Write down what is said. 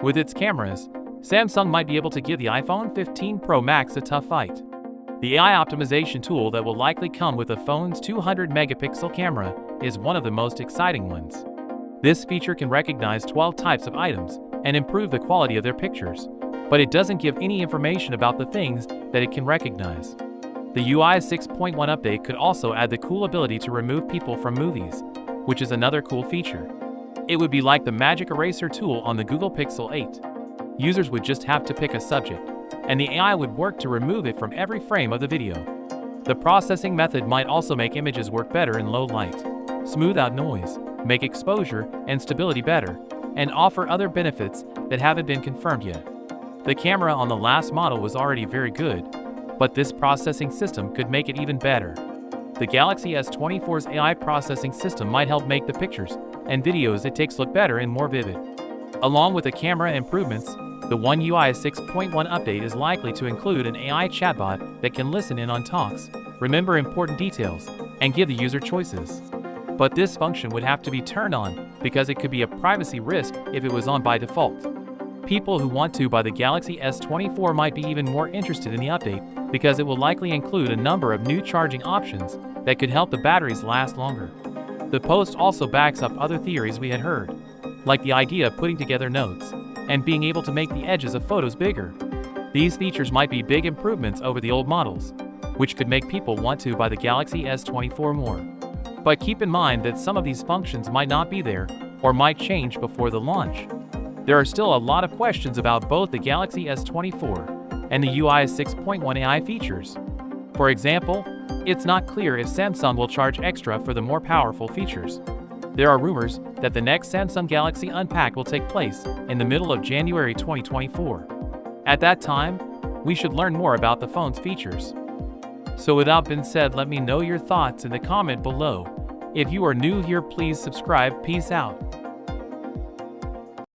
With its cameras, Samsung might be able to give the iPhone 15 Pro Max a tough fight. The AI optimization tool that will likely come with the phone's 200-megapixel camera is one of the most exciting ones. This feature can recognize 12 types of items and improve the quality of their pictures, but it doesn't give any information about the things that it can recognize. The UI 6.1 update could also add the cool ability to remove people from movies, which is another cool feature. It would be like the magic eraser tool on the Google Pixel 8. Users would just have to pick a subject, and the AI would work to remove it from every frame of the video. The processing method might also make images work better in low light, smooth out noise, make exposure and stability better, and offer other benefits that haven't been confirmed yet. The camera on the last model was already very good, but this processing system could make it even better. The Galaxy S24's AI processing system might help make the pictures and videos it takes look better and more vivid. Along with the camera improvements, the One UI 6.1 update is likely to include an AI chatbot that can listen in on talks, remember important details, and give the user choices. But this function would have to be turned on because it could be a privacy risk if it was on by default. People who want to buy the Galaxy S24 might be even more interested in the update because it will likely include a number of new charging options that could help the batteries last longer. The post also backs up other theories we had heard, like the idea of putting together notes and being able to make the edges of photos bigger. These features might be big improvements over the old models, which could make people want to buy the Galaxy S24 more. But keep in mind that some of these functions might not be there or might change before the launch. There are still a lot of questions about both the Galaxy S24 and the UI 6.1 AI features. For example, it's not clear if Samsung will charge extra for the more powerful features. There are rumors that the next Samsung Galaxy Unpacked will take place in the middle of January 2024. At that time, we should learn more about the phone's features. So with that being said, let me know your thoughts in the comment below. If you are new here, please subscribe. Peace out.